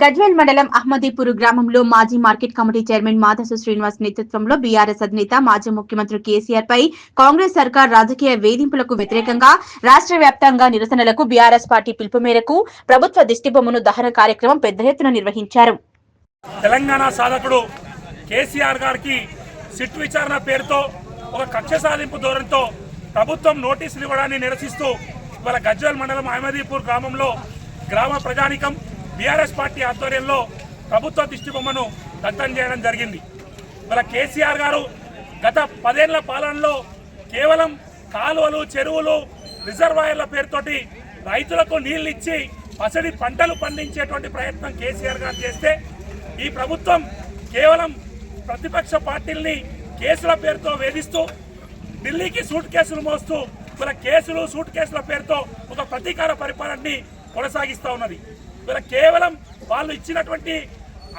గజ్వేల్ మండలం అహ్మదీపూర్ గ్రామంలో మాజీ మార్కెట్ కమిటీ చైర్మన్ మాధసు శ్రీనివాస్ నేతృత్వంలో బీఆర్ఎస్ అధినేత మాజీ ముఖ్యమంత్రి కేసీఆర్ పై కాంగ్రెస్ సర్కార్ రాజకీయ వేధింపులకు వ్యతిరేకంగా రాష్ట్ర వ్యాప్తంగా నిరసనలకు బీఆర్ఎస్ పార్టీ పిలుపు మేరకు ప్రభుత్వ దిష్టిబొమ్మను దహన కార్యక్రమం పెద్ద ఎత్తున నిర్వహించారు. తెలంగాణ సాధకుడు కేసీఆర్ గారికి సిట్ విచారణ పేరుతో ఒక కక్ష సాధింపు ధోరణితో ప్రభుత్వం నోటీసులు ఇవ్వడాన్ని నిరసిస్తూ ఇవాళ గజ్వేల్ మండలం అహ్మదీపూర్ గ్రామంలో గ్రామ ప్రజానికం బీఆర్ఎస్ పార్టీ ఆధ్వర్యంలో ప్రభుత్వ దిష్టిబొమ్మను దగ్ధం చేయడం జరిగింది. ఇవాళ కేసీఆర్ గారు గత 10 ఏళ్ల పాలనలో కేవలం కాలువలు, చెరువులు, రిజర్వాయర్ల పేరుతోటి రైతులకు నీళ్లు ఇచ్చి పసడి పంటలు పండించేటువంటి ప్రయత్నం కేసీఆర్ గారు చేస్తే ఈ ప్రభుత్వం కేవలం ప్రతిపక్ష పార్టీల్ని కేసుల పేరుతో వేధిస్తూ ఢిల్లీకి సూట్ కేసులు మోస్తూ ఇలా కేసులు సూట్ కేసుల పేరుతో ఒక ప్రతీకార పరిపాలనని కొనసాగిస్తూ ఉన్నది. ఇలా కేవలం వాళ్ళు ఇచ్చినటువంటి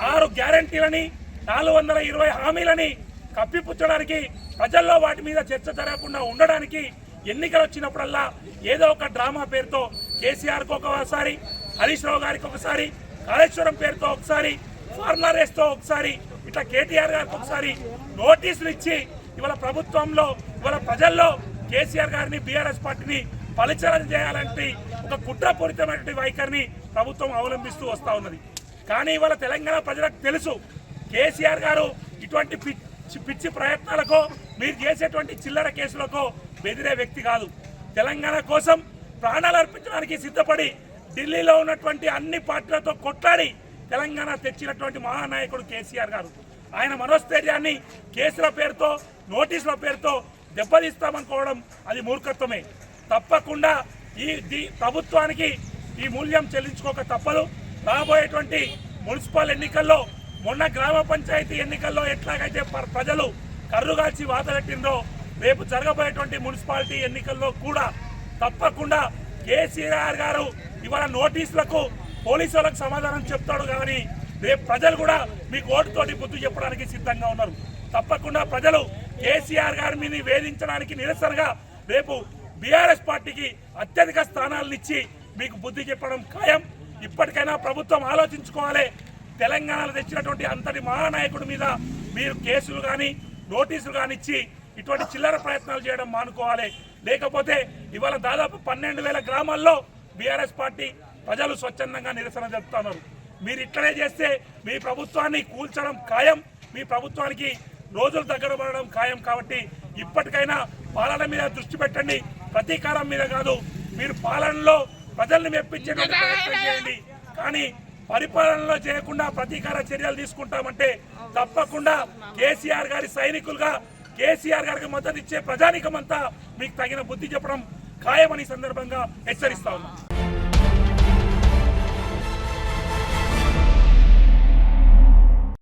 6 గ్యారంటీలని 420 హామీలని కప్పిపుచ్చడానికి, ప్రజల్లో వాటి మీద చర్చ జరగకుండా ఉండడానికి ఎన్నికలు వచ్చినప్పుడల్లా ఏదో ఒక డ్రామా పేరుతో కేసీఆర్కి ఒకసారి, హరీష్ రావు గారికి ఒకసారి, కాళేశ్వరం పేరుతో ఒకసారి, ఫార్ములా రేస్తో ఒకసారి, ఇట్లా కేటీఆర్ గారికి ఒకసారి నోటీసులు ఇచ్చి ఇవాళ ప్రభుత్వంలో ఇవాళ ప్రజల్లో కేసీఆర్ గారిని బీఆర్ఎస్ పార్టీని పలిచరం చేయాలంటే ఒక కుట్రపూరితమైనటువంటి వైఖరిని ప్రభుత్వం అవలంబిస్తూ వస్తూ ఉన్నది. కానీ ఇవాళ తెలంగాణ ప్రజలకు తెలుసు కేసీఆర్ గారు ఇటువంటి పిచ్చి ప్రయత్నాలకో మీరు చేసేటువంటి చిల్లర కేసులకో బెదిరే వ్యక్తి కాదు. తెలంగాణ కోసం ప్రాణాలు అర్పించడానికి సిద్ధపడి ఢిల్లీలో ఉన్నటువంటి అన్ని పార్టీలతో కొట్లాడి తెలంగాణ తెచ్చినటువంటి మహానాయకుడు కేసీఆర్ గారు. ఆయన మనోస్థైర్యాన్ని కేసుల పేరుతో, నోటీసుల పేరుతో దెబ్బతీస్తామనుకోవడం అది మూర్ఖత్వమే. తప్పకుండా ఈ ప్రభుత్వానికి ఈ మూల్యం చెల్లించుకోక తప్పదు. రాబోయేటువంటి మున్సిపల్ ఎన్నికల్లో, మొన్న గ్రామ పంచాయతీ ఎన్నికల్లో ఎట్లాగైతే ప్రజలు కర్రుగాల్చి వాతపెట్టిందో రేపు జరగబోయేటువంటి మున్సిపాలిటీ ఎన్నికల్లో కూడా తప్పకుండా కేసీఆర్ గారు ఇవాళ నోటీసులకు పోలీసులకు సమాధానం చెప్తాడు. కానీ రేపు ప్రజలు కూడా మీకు ఓటుతోటి బుద్ధి చెప్పడానికి సిద్ధంగా ఉన్నారు. తప్పకుండా ప్రజలు కేసీఆర్ గారి మీద వేధించడానికి నిరసనగా రేపు బీఆర్ఎస్ పార్టీకి అత్యధిక స్థానాలను ఇచ్చి మీకు బుద్ధి చెప్పడం ఖాయం. ఇప్పటికైనా ప్రభుత్వం ఆలోచించుకోవాలి. తెలంగాణలో తెచ్చినటువంటి అంతటి మహానాయకుడి మీద మీరు కేసులు కానీ, నోటీసులు కానీ ఇచ్చి ఇటువంటి చిల్లర ప్రయత్నాలు చేయడం మానుకోవాలి. లేకపోతే ఇవాళ దాదాపు 12,000 గ్రామాల్లో బీఆర్ఎస్ పార్టీ ప్రజలు స్వచ్ఛందంగా నిరసన జరుపుతున్నారు. మీరు ఇట్లనే చేస్తే మీ ప్రభుత్వాన్ని కూల్చడం ఖాయం. మీ ప్రభుత్వానికి రోజులు దగ్గర పడడం ఖాయం. కాబట్టి ఇప్పటికైనా పాలన మీద దృష్టి పెట్టండి, ప్రతీకారం మీద కాదు. మీరు పాలనలో ప్రజల్ని మెప్పించేటువంటి ప్రయత్నం చేయండి. కానీ పరిపాలనలో చేయకుండా ప్రతీకార చర్యలు తీసుకుంటామంటే తప్పకుండా కేసీఆర్ గారి సైనికులుగా, కేసీఆర్ గారికి మద్దతు ఇచ్చే ప్రజానికమంతా మీకు తగిన బుద్ధి చెప్పడం ఖాయమని సందర్భంగా హెచ్చరిస్తా ఉన్నాం.